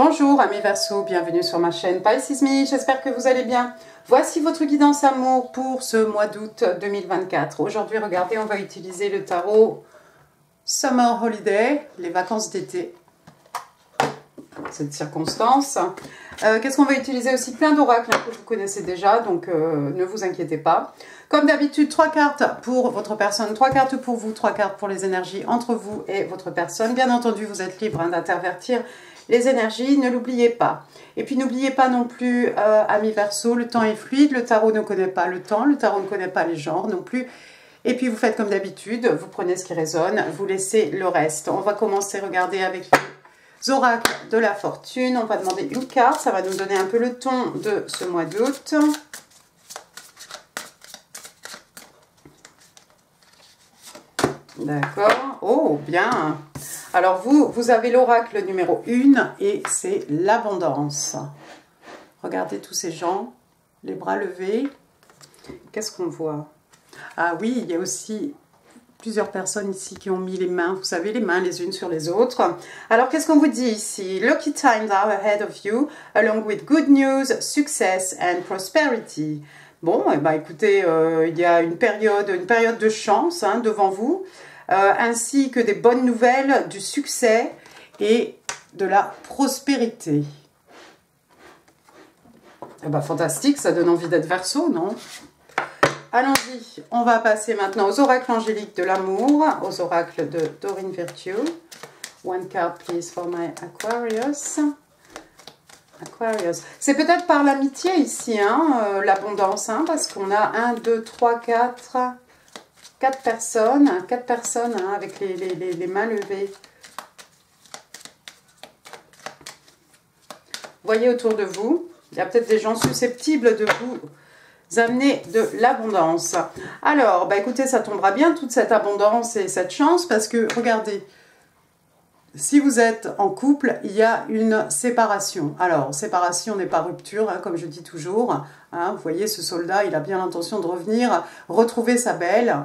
Bonjour amis Verseaux, bienvenue sur ma chaîne Pisces Me, j'espère que vous allez bien. Voici votre guidance amour pour ce mois d'août 2024. Aujourd'hui, regardez, on va utiliser le tarot Summer Holiday, les vacances d'été, cette circonstance. Qu'est-ce qu'on va utiliser aussi? Plein d'oracles que vous connaissez déjà, donc ne vous inquiétez pas. Comme d'habitude, 3 cartes pour votre personne, 3 cartes pour vous, 3 cartes pour les énergies entre vous et votre personne. Bien entendu, vous êtes libre d'intervertir les énergies, ne l'oubliez pas. Et puis n'oubliez pas non plus, amis Verseaux, le temps est fluide, le tarot ne connaît pas le temps, le tarot ne connaît pas les genres non plus. Et puis vous faites comme d'habitude, vous prenez ce qui résonne, vous laissez le reste. On va commencer, regardez, avec les oracles de la fortune. On va demander une carte, ça va nous donner un peu le ton de ce mois d'août. D'accord. Oh, bien. Alors, vous avez l'oracle numéro 1 et c'est l'abondance. Regardez tous ces gens, les bras levés. Qu'est-ce qu'on voit? Ah oui, il y a aussi plusieurs personnes ici qui ont mis les mains, vous savez, les mains les unes sur les autres. Alors, qu'est-ce qu'on vous dit ici? Lucky times are ahead of you, along with good news, success and prosperity. Bon, eh ben, écoutez, il y a une période de chance devant vous, ainsi que des bonnes nouvelles, du succès et de la prospérité. Eh ben, fantastique, ça donne envie d'être Verseau, non? Allons-y, on va passer maintenant aux oracles angéliques de l'amour, aux oracles de Doreen Virtue. One card, please, for my Aquarius. Aquarius. C'est peut-être par l'amitié ici, l'abondance, parce qu'on a 1, 2, 3, 4 personnes, avec les mains levées. Voyez autour de vous, il y a peut-être des gens susceptibles de vous amener de l'abondance. Alors, bah écoutez, ça tombera bien, toute cette abondance et cette chance, parce que, regardez, si vous êtes en couple, il y a une séparation. Alors, séparation n'est pas rupture, comme je dis toujours. Vous voyez, ce soldat, il a bien l'intention de revenir, retrouver sa belle.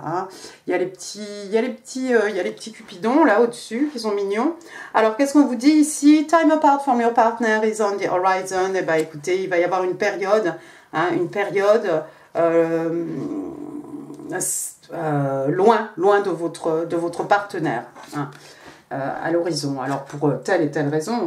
Il y a les petits cupidons là au-dessus, qui sont mignons. Alors, qu'est-ce qu'on vous dit ici? Time apart from your partner is on the horizon. Eh bien, écoutez, il va y avoir une période, loin de votre partenaire. À l'horizon. Alors pour telle et telle raison,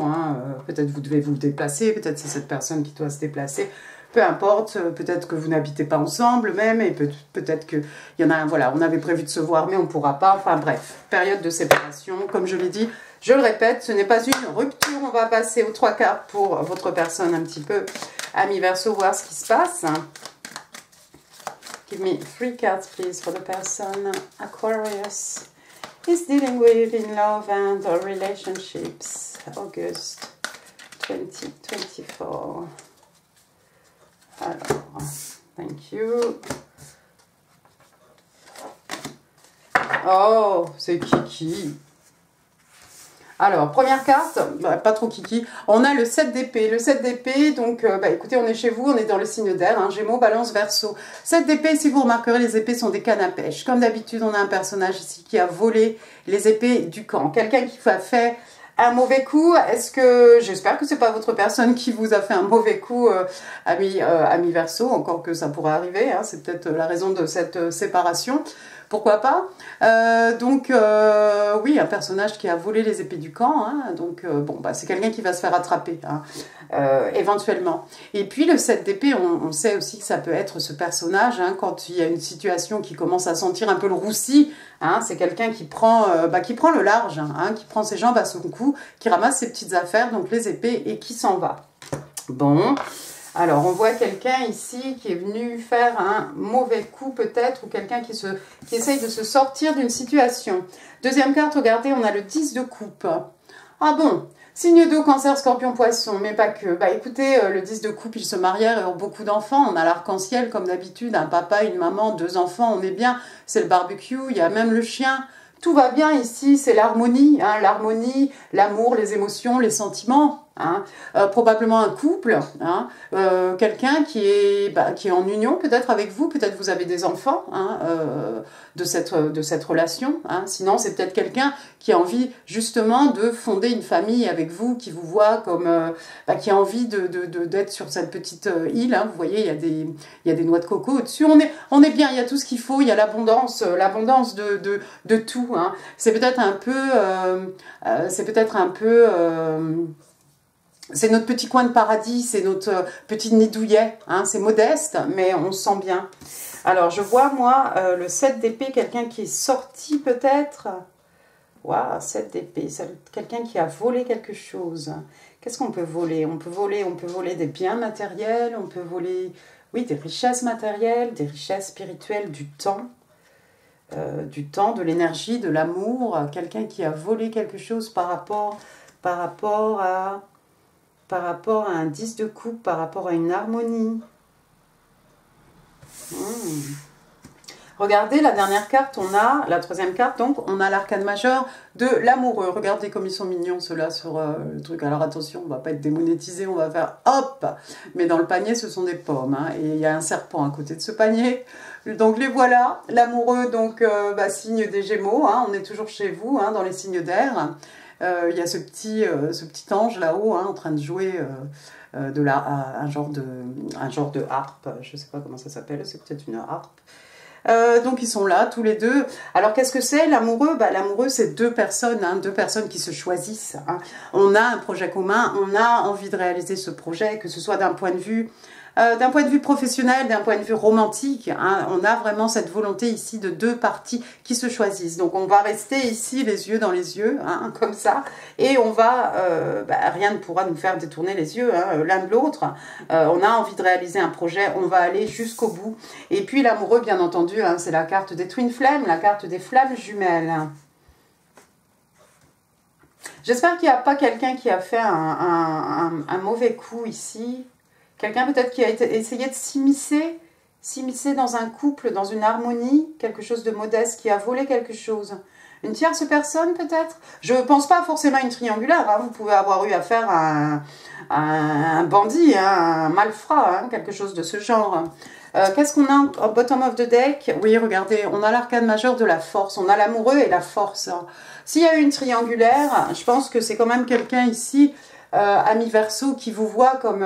peut-être vous devez vous déplacer, peut-être c'est cette personne qui doit se déplacer, peu importe, peut-être que vous n'habitez pas ensemble même, et peut-être qu'il y en a un, voilà, on avait prévu de se voir mais on ne pourra pas, enfin bref, période de séparation, comme je l'ai dit, je le répète, ce n'est pas une rupture. On va passer aux 3 cartes pour votre personne un petit peu, ami Verseau, voir ce qui se passe. Give me 3 cards please for the person Aquarius is dealing with in love and relationships, August 2024. Alors, thank you. Oh, c'est Kiki. Alors, première carte, pas trop kiki, on a le 7 d'épée. Le 7 d'épée, donc, écoutez, on est chez vous, on est dans le signe d'air, Gémeaux, Balance, Verseau. 7 d'épée, si vous remarquerez, les épées sont des cannes à pêche. Comme d'habitude, on a un personnage ici qui a volé les épées du camp. Quelqu'un qui a fait un mauvais coup. Est-ce que, j'espère que c'est pas votre personne qui vous a fait un mauvais coup, ami Verseau, encore que ça pourrait arriver, c'est peut-être la raison de cette séparation. Pourquoi pas? Oui, un personnage qui a volé les épées du camp, c'est quelqu'un qui va se faire attraper, éventuellement. Et puis le 7 d'épée, on sait aussi que ça peut être ce personnage, quand il y a une situation qui commence à sentir un peu le roussi, c'est quelqu'un qui prend le large, qui prend ses jambes à son cou, qui ramasse ses petites affaires, donc les épées, et qui s'en va. Bon... Alors, on voit quelqu'un ici qui est venu faire un mauvais coup peut-être, ou quelqu'un qui essaye de se sortir d'une situation. Deuxième carte, regardez, on a le 10 de coupe. Ah bon, signe d'eau, cancer, scorpion, poisson, mais pas que. Bah écoutez, le 10 de coupe, ils se marièrent et ont beaucoup d'enfants. On a l'arc-en-ciel comme d'habitude, un papa, une maman, 2 enfants, on est bien. C'est le barbecue, il y a même le chien. Tout va bien ici, c'est l'harmonie, l'harmonie, l'amour, les émotions, les sentiments. hein, probablement un couple, hein, quelqu'un qui est en union peut-être avec vous, peut-être vous avez des enfants hein, de cette relation, hein. Sinon c'est peut-être quelqu'un qui a envie justement de fonder une famille avec vous, qui vous voit comme, qui a envie d'être sur cette petite île, hein. Vous voyez, il y a des noix de coco au-dessus, on est bien, il y a tout ce qu'il faut, il y a l'abondance de tout, hein. C'est peut-être un peu, c'est notre petit coin de paradis, c'est notre petit nid douillet, hein, c'est modeste, mais on se sent bien. Alors, je vois, moi, le 7 d'épée, quelqu'un qui est sorti peut-être. Waouh, 7 d'épée, c'est quelqu'un qui a volé quelque chose. Qu'est-ce qu'on peut voler? On peut voler des biens matériels, on peut voler, oui, des richesses matérielles, des richesses spirituelles, du temps, de l'énergie, de l'amour. Quelqu'un qui a volé quelque chose par rapport à un 10 de coupe, par rapport à une harmonie. Regardez la dernière carte, on a la troisième carte, donc on a l'arcane majeur de l'amoureux. Regardez comme ils sont mignons ceux-là sur le truc. Alors attention, on va pas être démonétisé, on va faire hop. Mais dans le panier, ce sont des pommes, hein, et il y a un serpent à côté de ce panier. Donc les voilà, l'amoureux, donc signe des Gémeaux, hein, on est toujours chez vous, hein, dans les signes d'air. Il y a ce petit ange là-haut, hein, en train de jouer un genre de harpe. Je ne sais pas comment ça s'appelle, c'est peut-être une harpe. Donc ils sont là tous les deux. Alors qu'est-ce que c'est l'amoureux? L'amoureux c'est deux personnes, hein, deux personnes qui se choisissent, hein. On a un projet commun, on a envie de réaliser ce projet, que ce soit d'un point de vue professionnel, d'un point de vue romantique, hein. On a vraiment cette volonté ici de deux parties qui se choisissent. Donc on va rester ici les yeux dans les yeux, hein, comme ça, et on va, rien ne pourra nous faire détourner les yeux, hein, l'un de l'autre. On a envie de réaliser un projet, on va aller jusqu'au bout. Et puis l'amoureux, bien entendu, hein, c'est la carte des Twin Flames, la carte des flammes jumelles. J'espère qu'il n'y a pas quelqu'un qui a fait un mauvais coup ici. Quelqu'un peut-être qui a essayé de s'immiscer dans un couple, dans une harmonie, quelque chose de modeste, qui a volé quelque chose. Une tierce personne peut-être? Je ne pense pas forcément à une triangulaire, hein. Vous pouvez avoir eu affaire à un bandit, hein, un malfrat, hein, quelque chose de ce genre. Qu'est-ce qu'on a en bottom of the deck? Oui, regardez, on a l'arcane majeur de la force, on a l'amoureux et la force. S'il y a eu une triangulaire, je pense que c'est quand même quelqu'un ici, ami Verseau, qui vous voit comme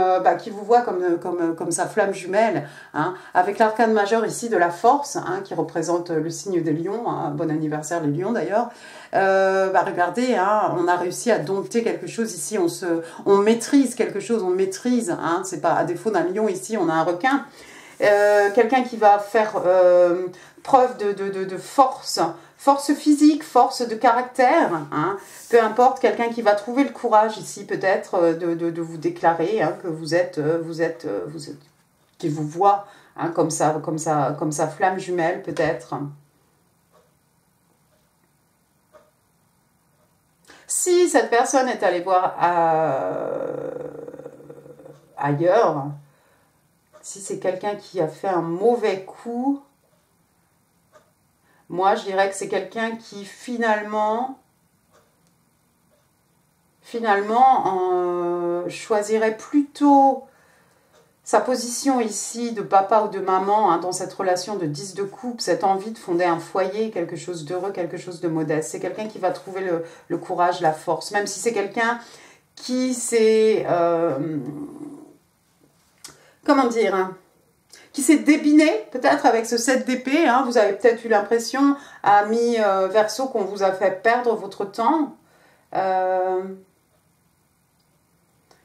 sa flamme jumelle, hein, avec l'arcane majeur ici de la force, hein, qui représente le signe des lions, hein, bon anniversaire les lions d'ailleurs. Regardez, hein, on a réussi à dompter quelque chose ici, on maîtrise quelque chose, on maîtrise, hein, c'est pas à défaut d'un lion ici, on a un requin. Quelqu'un qui va faire preuve de force physique, force de caractère, hein, peu importe, quelqu'un qui va trouver le courage ici peut-être de vous déclarer, hein, que qui vous voit, hein, comme sa flamme jumelle peut-être. Si cette personne est allée voir ailleurs, si c'est quelqu'un qui a fait un mauvais coup, moi je dirais que c'est quelqu'un qui finalement choisirait plutôt sa position ici de papa ou de maman, hein, dans cette relation de 10 de coupe, cette envie de fonder un foyer, quelque chose d'heureux, quelque chose de modeste. C'est quelqu'un qui va trouver le courage, la force, même si c'est quelqu'un qui s'est... comment dire, hein, qui s'est débiné peut-être avec ce 7 d'épée, hein. Vous avez peut-être eu l'impression, ami Verseau, qu'on vous a fait perdre votre temps.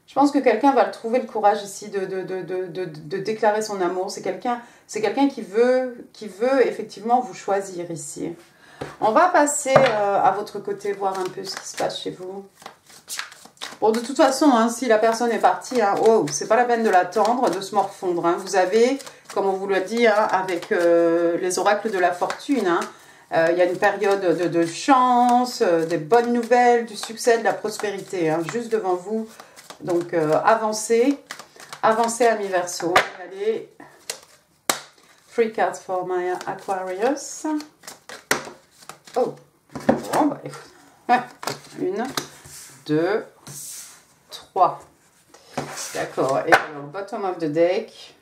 Je pense que quelqu'un va trouver le courage ici de déclarer son amour. C'est quelqu'un qui veut effectivement vous choisir ici. On va passer à votre côté, voir un peu ce qui se passe chez vous. Bon, de toute façon, hein, si la personne est partie, hein, oh, c'est pas la peine de l'attendre, de se morfondre, hein. Vous avez, comme on vous l'a dit, hein, avec les oracles de la fortune, hein, y a une période de chance, des bonnes nouvelles, du succès, de la prospérité, hein, juste devant vous. Donc, avancez, ami Verseau. Allez, 3 cards for my Aquarius. Oh, bon, bah écoute, 1, 2, 3. 3. D'accord. Et alors, bottom of the deck.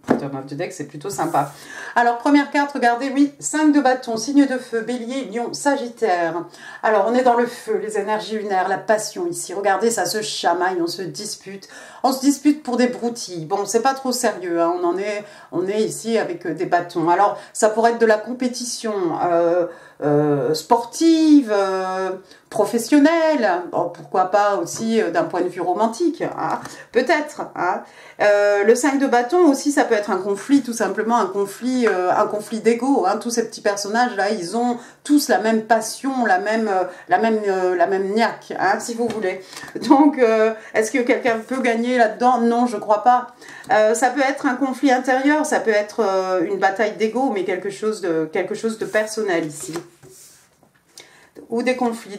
Bottom of the deck, c'est plutôt sympa. Alors, première carte, regardez, oui, 5 de bâton, signe de feu, bélier, lion, sagittaire. Alors, on est dans le feu, les énergies lunaires, la passion ici. Regardez, ça se chamaille, on se dispute. On se dispute pour des broutilles. Bon, c'est pas trop sérieux, hein. On est ici avec des bâtons. Alors, ça pourrait être de la compétition sportive, professionnelle. Bon, pourquoi pas aussi d'un point de vue romantique, hein, peut-être. Hein. Le 5 de bâton aussi, ça peut être un conflit, tout simplement, un conflit d'ego. Hein. Tous ces petits personnages-là, ils ont tous la même passion, la même niaque, hein, si vous voulez. Donc, est-ce que quelqu'un peut gagner là-dedans? Non, je crois pas. Ça peut être un conflit intérieur, ça peut être une bataille d'ego, mais quelque chose de personnel ici. Ou des conflits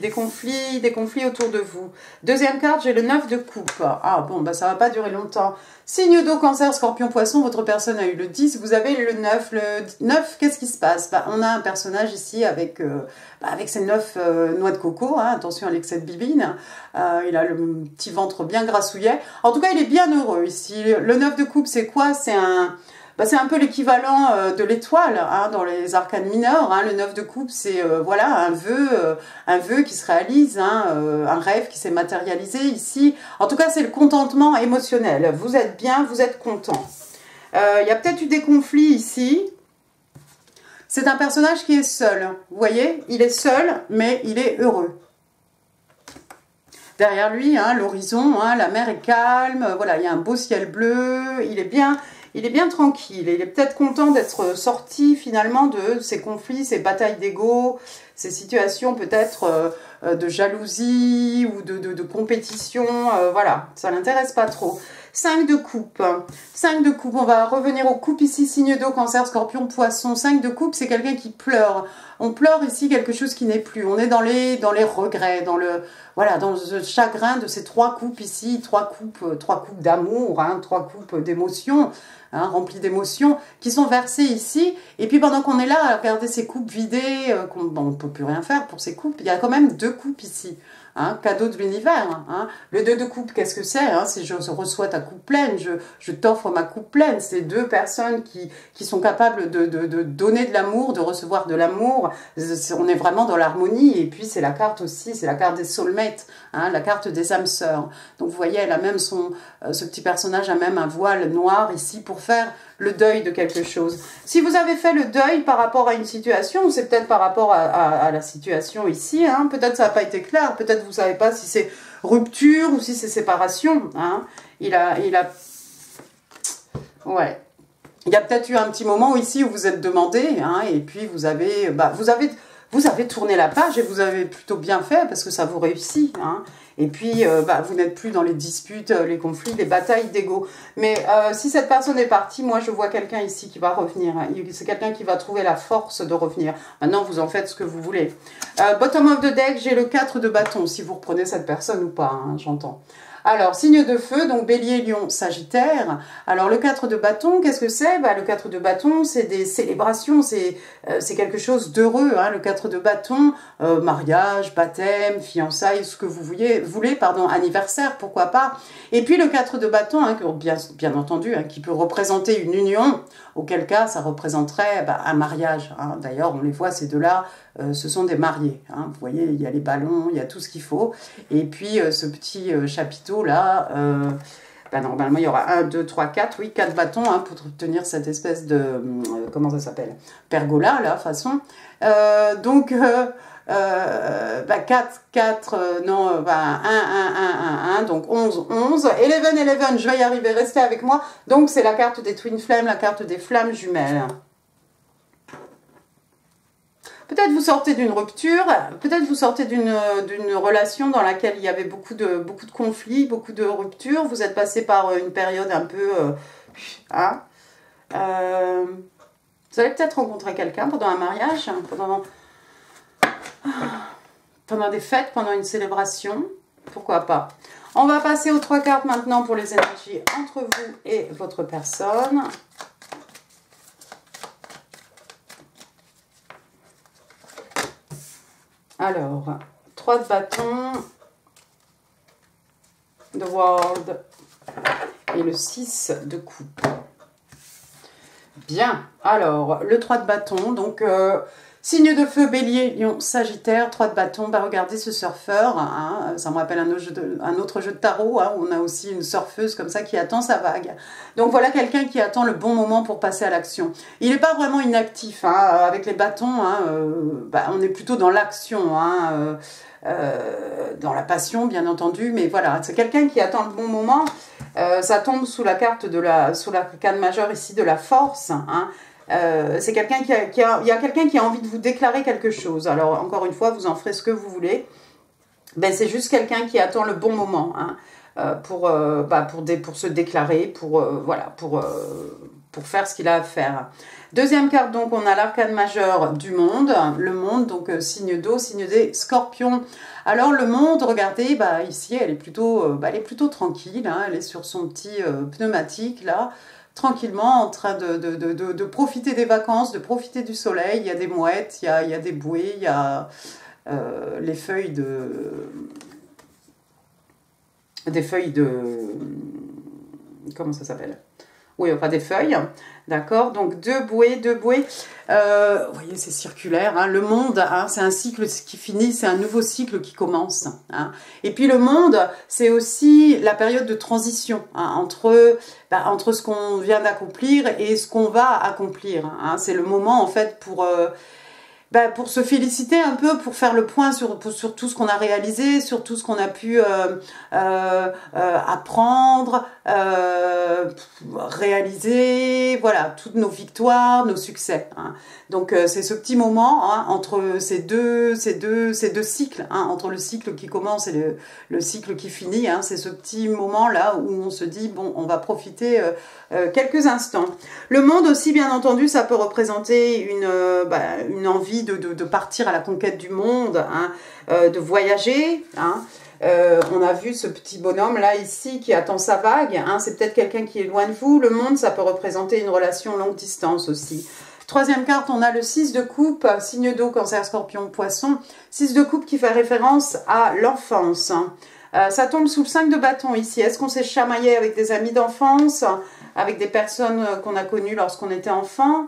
autour de vous. Deuxième carte, j'ai le 9 de coupe. Ah bon, bah ça va pas durer longtemps. Signe d'eau, cancer, scorpion, poisson, votre personne a eu le 10, vous avez le 9. Le 9, qu'est-ce qui se passe? Bah, on a un personnage ici avec ses 9 noix de coco, hein, attention à l'excès de bibine. Il a le petit ventre bien grassouillet. En tout cas, il est bien heureux ici. Le 9 de coupe, c'est quoi? C'est un peu l'équivalent de l'étoile hein, dans les arcanes mineures. Hein. Le 9 de coupe, c'est voilà, un vœu qui se réalise, hein, un rêve qui s'est matérialisé ici. En tout cas, c'est le contentement émotionnel. Vous êtes bien, vous êtes content. Il y a peut-être eu des conflits ici. C'est un personnage qui est seul. Vous voyez, il est seul, mais il est heureux. Derrière lui, hein, l'horizon, hein, la mer est calme. Voilà, il y a un beau ciel bleu. Il est bien tranquille, il est peut-être content d'être sorti finalement de ces conflits, ces batailles d'ego, ces situations peut-être de jalousie ou de compétition, voilà, ça l'intéresse pas trop. 5 de coupe, 5 de coupe, on va revenir aux coupes ici, signe d'eau, cancer, scorpion, poisson. 5 de coupe, c'est quelqu'un qui pleure. On pleure ici quelque chose qui n'est plus, on est dans les regrets, dans le chagrin de ces 3 coupes ici, 3 coupes d'amour, hein, 3 coupes d'émotions. Hein, remplis d'émotions, qui sont versées ici. Et puis pendant qu'on est là à regarder ces coupes vidées, on ne peut plus rien faire pour ces coupes, il y a quand même 2 coupes ici. Hein, cadeau de l'univers. Hein. Le 2 de coupe, qu'est-ce que c'est hein? Si je reçois ta coupe pleine, je t'offre ma coupe pleine. C'est 2 personnes qui sont capables de donner de l'amour, de recevoir de l'amour. On est vraiment dans l'harmonie. Et puis c'est la carte aussi, c'est la carte des soulmates, hein, la carte des âmes sœurs. Donc vous voyez, elle a même ce petit personnage a même un voile noir ici pour faire le deuil de quelque chose. Si vous avez fait le deuil par rapport à une situation, c'est peut-être par rapport à la situation ici, hein, peut-être ça n'a pas été clair, peut-être vous ne savez pas si c'est rupture ou si c'est séparation. Hein. Ouais. Il y a peut-être eu un petit moment ici où vous êtes demandé, hein, et puis vous avez tourné la page et vous avez plutôt bien fait parce que ça vous réussit. Hein. Et puis, vous n'êtes plus dans les disputes, les conflits, les batailles d'ego. Mais si cette personne est partie, moi, je vois quelqu'un ici qui va revenir. C'est quelqu'un qui va trouver la force de revenir. Maintenant, vous en faites ce que vous voulez. Bottom of the deck, j'ai le 4 de bâton, si vous reprenez cette personne ou pas, hein, j'entends. Alors, signe de feu, donc bélier, lion, sagittaire. Alors, le 4 de bâton, qu'est-ce que c'est? Le 4 de bâton, c'est des célébrations, c'est quelque chose d'heureux. Hein, le 4 de bâton, mariage, baptême, fiançailles, ce que vous voulez, anniversaire, pourquoi pas. Et puis, le 4 de bâton, hein, bien entendu, hein, qui peut représenter une union, auquel cas, ça représenterait un mariage. Hein. D'ailleurs, on les voit, ces deux-là, ce sont des mariés. Hein. Vous voyez, il y a les ballons, il y a tout ce qu'il faut. Et puis, ce petit chapiteau-là, normalement, il y aura 1, 2, 3, 4, oui, 4 bâtons hein, pour tenir cette espèce de, comment ça s'appelle? Pergola, là, façon. 4, 1, donc 11, 11. 11, je vais y arriver, restez avec moi. Donc, c'est la carte des Twin Flames, la carte des flammes jumelles. Peut-être vous sortez d'une rupture, peut-être vous sortez d'une relation dans laquelle il y avait beaucoup de conflits, beaucoup de ruptures. Vous êtes passé par une période un peu... vous allez peut-être rencontrer quelqu'un pendant un mariage, pendant des fêtes, pendant une célébration. Pourquoi pas. On va passer aux 3 cartes maintenant pour les énergies entre vous et votre personne. Alors, 3 de bâton, The World. Et le 6 de coupe. Bien, alors, le 3 de bâton, donc signe de feu, bélier, lion, sagittaire, 3 de bâton, bah regardez ce surfeur, hein, ça me rappelle un autre jeu de tarot, hein, où on a aussi une surfeuse comme ça qui attend sa vague. Donc voilà quelqu'un qui attend le bon moment pour passer à l'action. Il n'est pas vraiment inactif, hein, avec les bâtons, hein, bah, on est plutôt dans l'action, hein, dans la passion bien entendu, mais voilà, c'est quelqu'un qui attend le bon moment. Ça tombe sous la carte sous l'arcane majeure ici de la force, hein. C'est quelqu'un il y a quelqu'un qui a envie de vous déclarer quelque chose. Alors encore une fois, vous en ferez ce que vous voulez. Ben, c'est juste quelqu'un qui attend le bon moment, hein, pour se déclarer, voilà, pour faire ce qu'il a à faire. Deuxième carte, donc, on a l'arcane majeur du monde. Le monde, donc, signe d'eau, signe des scorpions. Alors, le monde, regardez, bah, ici, elle est plutôt tranquille. Hein, elle est sur son petit pneumatique, là, tranquillement, en train de profiter des vacances, de profiter du soleil. Il y a des mouettes, il y a des bouées, il y a des feuilles de... Comment ça s'appelle? Oui, enfin des feuilles, d'accord. Donc deux bouées. Vous voyez, c'est circulaire. Hein. Le monde, hein, c'est un cycle qui finit, c'est un nouveau cycle qui commence. Hein. Et puis le monde, c'est aussi la période de transition, hein, entre ce qu'on vient d'accomplir et ce qu'on va accomplir. Hein. C'est le moment en fait pour se féliciter un peu, pour faire le point sur tout ce qu'on a réalisé, sur tout ce qu'on a pu apprendre, réaliser, voilà, toutes nos victoires, nos succès. Hein. Donc c'est ce petit moment, hein, entre ces deux cycles, hein, entre le cycle qui commence et le cycle qui finit. Hein, c'est ce petit moment là où on se dit bon, on va profiter quelques instants. Le monde aussi, bien entendu, ça peut représenter une envie de partir à la conquête du monde, hein, de voyager. Hein. On a vu ce petit bonhomme là ici qui attend sa vague, hein, c'est peut-être quelqu'un qui est loin de vous. Le monde, ça peut représenter une relation longue distance aussi. Troisième carte, on a le 6 de coupe, signe d'eau, cancer, scorpion, poisson. 6 de coupe qui fait référence à l'enfance. Ça tombe sous le 5 de bâton ici. Est-ce qu'on s'est chamaillé avec des amis d'enfance, avec des personnes qu'on a connues lorsqu'on était enfant?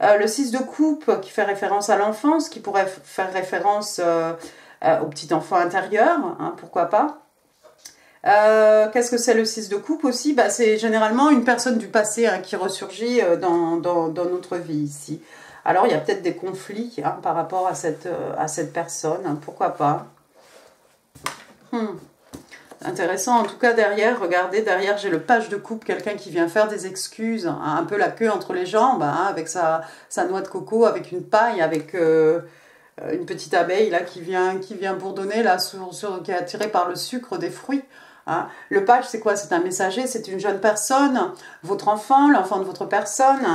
Le 6 de coupe qui fait référence à l'enfance, qui pourrait faire référence au petit enfant intérieur, hein, pourquoi pas. Qu'est-ce que c'est le 6 de coupe aussi? Bah, c'est généralement une personne du passé, hein, qui ressurgit dans notre vie ici. Alors il y a peut-être des conflits, hein, par rapport à cette personne, hein, pourquoi pas. Intéressant, en tout cas derrière, regardez, derrière j'ai le page de coupe, quelqu'un qui vient faire des excuses, hein, un peu la queue entre les jambes, hein, avec sa noix de coco, avec une paille, avec une petite abeille là qui vient bourdonner là, qui est attirée par le sucre des fruits. Hein. Le page, c'est quoi? C'est un messager, c'est une jeune personne, votre enfant, l'enfant de votre personne.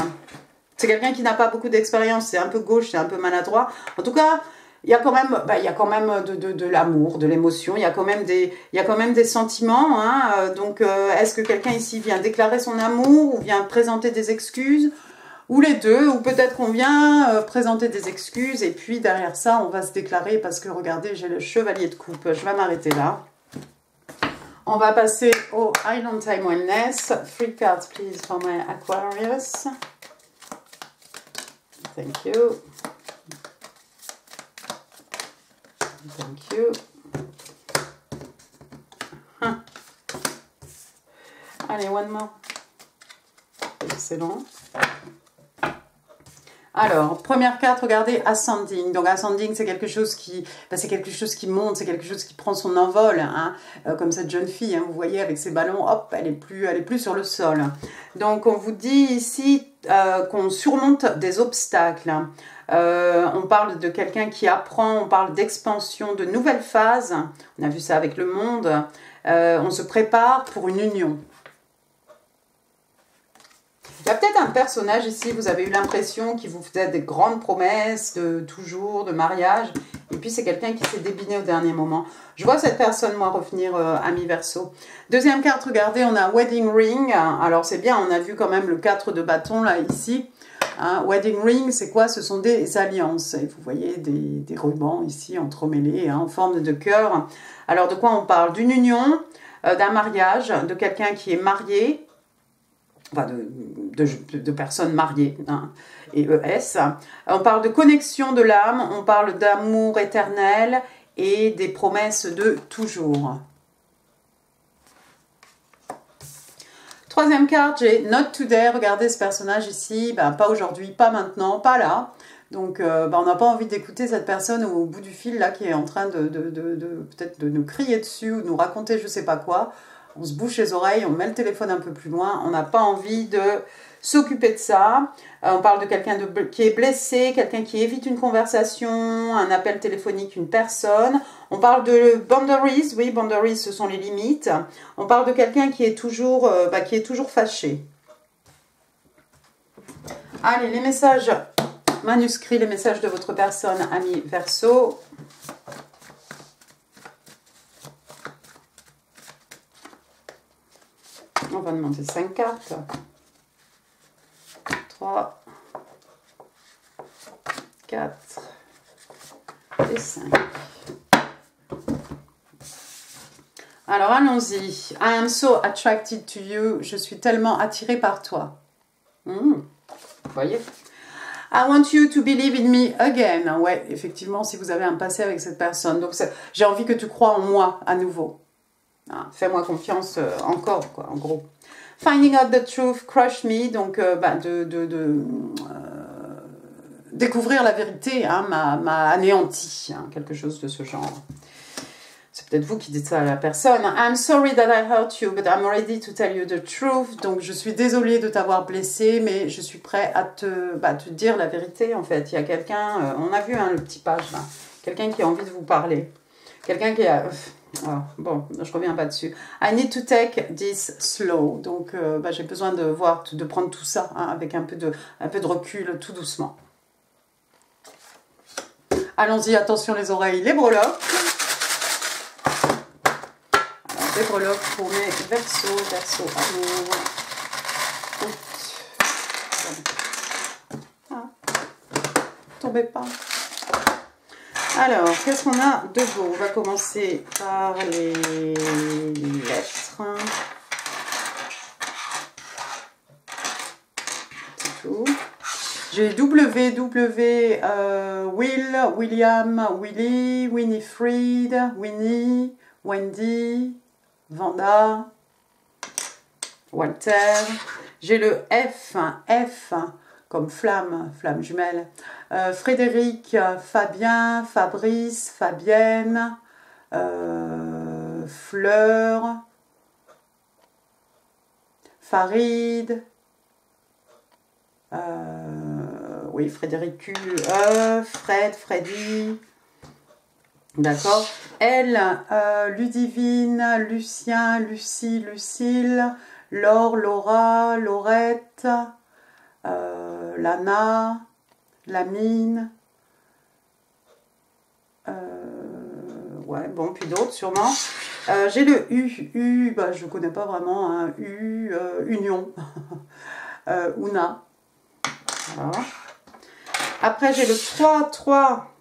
C'est quelqu'un qui n'a pas beaucoup d'expérience, c'est un peu gauche, c'est un peu maladroit. En tout cas, il y a quand même, de l'amour, de l'émotion, il y a quand même des sentiments. Hein. Donc, est-ce que quelqu'un ici vient déclarer son amour ou vient présenter des excuses? Ou les deux, ou peut-être qu'on vient présenter des excuses et puis derrière ça, on va se déclarer parce que regardez, j'ai le chevalier de coupe. Je vais m'arrêter là. On va passer au Island Time Wellness. 3 cards, please, for my Aquarius. Thank you. Thank you. Huh. Allez, one more. Excellent. Alors, première carte, regardez, Ascending. Donc, Ascending, c'est quelque chose qui monte, c'est quelque chose qui prend son envol, hein, comme cette jeune fille, hein, vous voyez, avec ses ballons, hop, elle est plus sur le sol. Donc, on vous dit ici qu'on surmonte des obstacles. On parle de quelqu'un qui apprend, on parle d'expansion, de nouvelles phases. On a vu ça avec le monde. On se prépare pour une union. Il y a peut-être un personnage ici, vous avez eu l'impression qu'il vous faisait des grandes promesses de toujours, de mariage. Et puis c'est quelqu'un qui s'est débiné au dernier moment. Je vois cette personne, moi, revenir à mi-verso. Deuxième carte, regardez, on a Wedding Ring. Alors c'est bien, on a vu quand même le 4 de bâton là, ici. Hein, wedding Ring, c'est quoi? Ce sont des alliances. Et vous voyez des rubans ici entremêlés, hein, en forme de cœur. Alors de quoi on parle? D'une union. d'un mariage, de quelqu'un qui est marié, enfin de personnes mariées, hein, et ES. On parle de connexion de l'âme, on parle d'amour éternel et des promesses de toujours. Troisième carte, j'ai Not Today. Regardez ce personnage ici, ben, pas aujourd'hui, pas maintenant, pas là. Donc, ben, on n'a pas envie d'écouter cette personne au bout du fil là qui est en train peut-être de nous crier dessus ou de nous raconter je sais pas quoi. On se bouche les oreilles, on met le téléphone un peu plus loin. On n'a pas envie de s'occuper de ça. On parle de quelqu'un qui est blessé, quelqu'un qui évite une conversation, un appel téléphonique, une personne. On parle de boundaries, oui, boundaries, ce sont les limites. On parle de quelqu'un qui est toujours fâché. Allez, les messages manuscrits, les messages de votre personne, ami Verseau. On va demander 5 cartes. 3, 4 et 5. Alors, allons-y. I am so attracted to you. Je suis tellement attirée par toi. Vous voyez? I want you to believe in me again. Ouais, effectivement, si vous avez un passé avec cette personne. Donc, j'ai envie que tu crois en moi à nouveau. Ah, fais-moi confiance encore, quoi, en gros. Finding out the truth, crush me. Donc, découvrir la vérité hein, m'a anéanti. Hein, quelque chose de ce genre. C'est peut-être vous qui dites ça à la personne. I'm sorry that I hurt you, but I'm ready to tell you the truth. Donc, je suis désolée de t'avoir blessé, mais je suis prêt à te dire la vérité, en fait. Il y a quelqu'un, on a vu hein, le petit page, là. Quelqu'un qui a envie de vous parler. Quelqu'un qui a... bon, je reviens pas dessus. I need to take this slow. Donc, j'ai besoin de prendre tout ça hein, avec un peu de recul, tout doucement. Allons-y, attention les oreilles, les breloques. Les breloques pour mes Verseaux, amour. Tombez pas. Alors, qu'est-ce qu'on a de beau? On va commencer par les lettres. C'est tout. J'ai W, Will, William, Willy, Winifred, Winnie, Wendy, Vanda, Walter. J'ai le F comme flamme jumelle. Frédéric, Fabien, Fabrice, Fabienne, Fleur, Farid, oui, Frédéric Q, Fred, Freddy, d'accord. Elle, Ludivine, Lucien, Lucie, Lucille, Laure, Laura, Laurette, Lana, Lamine, ouais, bon, puis d'autres sûrement. J'ai le U, je ne connais pas vraiment, hein, Union, Una. Voilà. Après, j'ai le 3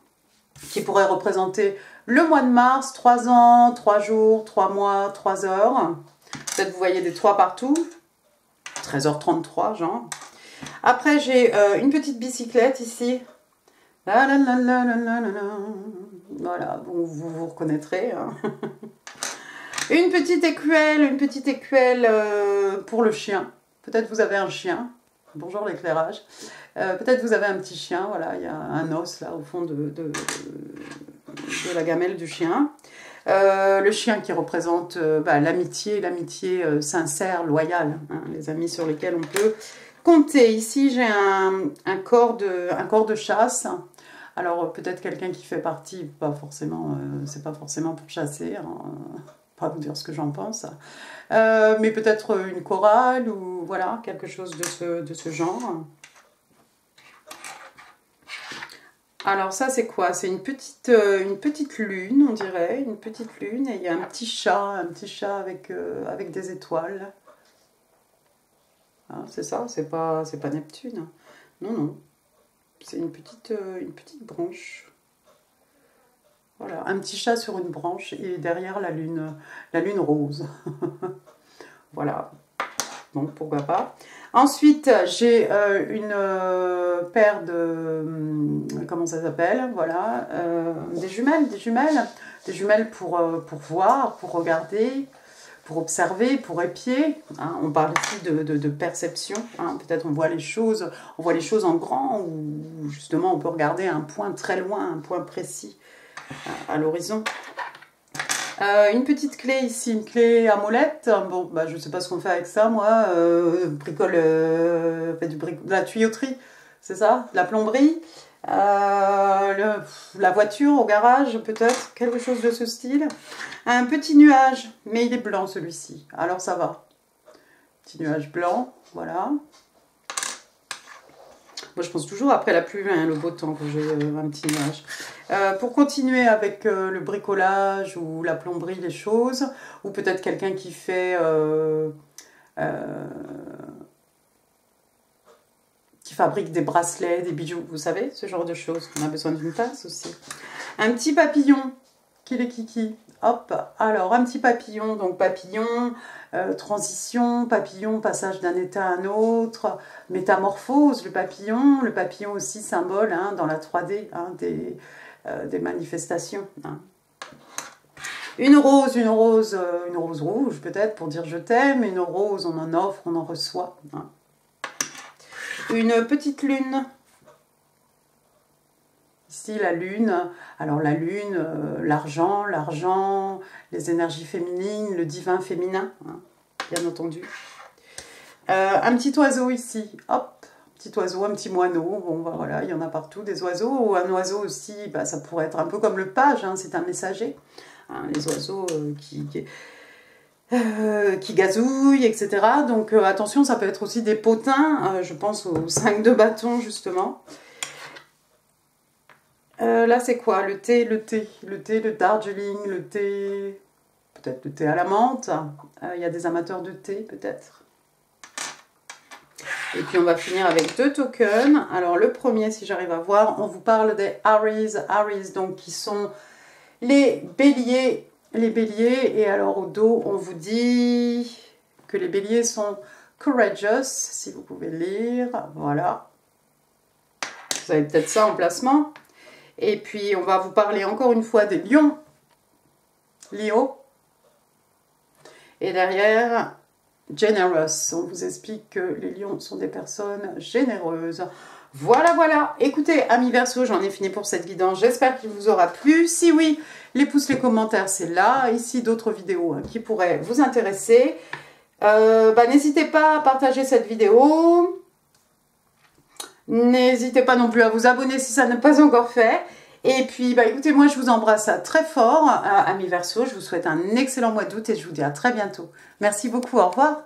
qui pourrait représenter le mois de mars, 3 ans, 3 jours, 3 mois, 3 heures. Peut-être vous voyez des 3 partout. 13h33, genre. Après, j'ai une petite bicyclette ici. Voilà, vous reconnaîtrez. Hein. Une petite écuelle pour le chien. Peut-être vous avez un chien. Bonjour l'éclairage. Peut-être vous avez un petit chien. Voilà, il y a un os là au fond de la gamelle du chien. Le chien qui représente l'amitié sincère, loyale. Hein, les amis sur lesquels on peut compter. Ici, j'ai un corps de chasse. Alors, peut-être quelqu'un qui fait partie, pas forcément, c'est pas forcément pour chasser, hein, pas vous dire ce que j'en pense, mais peut-être une chorale ou voilà, quelque chose de ce genre. Alors ça, c'est quoi? C'est une petite lune, on dirait, une petite lune, et il y a un petit chat avec des étoiles. Ah, c'est ça, c'est pas Neptune. Non, non. C'est une petite branche. Voilà, un petit chat sur une branche et derrière la lune rose. Voilà, donc pourquoi pas. Ensuite, j'ai une paire de... comment ça s'appelle? Voilà, des jumelles pour voir, pour regarder, pour observer, pour épier. Hein. On parle ici de perception. Hein. Peut-être on voit les choses en grand ou justement on peut regarder un point très loin, un point précis à l'horizon. Une petite clé ici, une clé à molette. Bon, bah, je ne sais pas ce qu'on fait avec ça, moi. Bricole, fait de la tuyauterie, c'est ça? De la plomberie. La voiture au garage, peut-être. Quelque chose de ce style. Un petit nuage, mais il est blanc celui-ci. Alors ça va. Petit nuage blanc, voilà. Moi, je pense toujours après la pluie, hein, le beau temps, quand j'ai un petit nuage. Pour continuer avec le bricolage ou la plomberie, les choses, ou peut-être quelqu'un qui fait... qui fabrique des bracelets, des bijoux, vous savez, ce genre de choses. On a besoin d'une pince aussi. Un petit papillon, qui est kiki. Hop, alors un petit papillon, donc papillon, transition, papillon, passage d'un état à un autre, métamorphose, le papillon aussi symbole hein, dans la 3D hein, des manifestations. Hein. Une rose rouge peut-être pour dire je t'aime, une rose on en offre, on en reçoit. Hein. Une petite lune. Ici, la lune. Alors, la lune, l'argent, les énergies féminines, le divin féminin, hein, bien entendu. Un petit oiseau ici. Hop, petit oiseau, un petit moineau. Bon, bah, voilà, il y en a partout, des oiseaux. Un oiseau aussi, bah, ça pourrait être un peu comme le page, hein, c'est un messager. Hein, les oiseaux qui gazouillent, etc. Donc, attention, ça peut être aussi des potins. Je pense aux 5 de bâton, justement. Là, c'est quoi? Le thé, le Darjeeling, le thé, peut-être le thé à la menthe. Il y a des amateurs de thé, peut-être. Et puis, on va finir avec 2 tokens. Alors, le premier, si j'arrive à voir, on vous parle des Aries, donc qui sont les béliers. Les béliers, et alors au dos, on vous dit que les béliers sont courageous, si vous pouvez lire. Voilà. Vous avez peut-être ça en placement. Et puis, on va vous parler encore une fois des lions. Léo. Et derrière, generous. On vous explique que les lions sont des personnes généreuses. Voilà, voilà. Écoutez, amis Verseau, j'en ai fini pour cette guidance. J'espère qu'il vous aura plu. Si oui, les pouces, les commentaires, c'est là. Ici, d'autres vidéos hein, qui pourraient vous intéresser. N'hésitez pas à partager cette vidéo. N'hésitez pas non plus à vous abonner si ça n'est pas encore fait. Et puis, écoutez, moi, je vous embrasse très fort, amis Verseau. Je vous souhaite un excellent mois d'août et je vous dis à très bientôt. Merci beaucoup. Au revoir.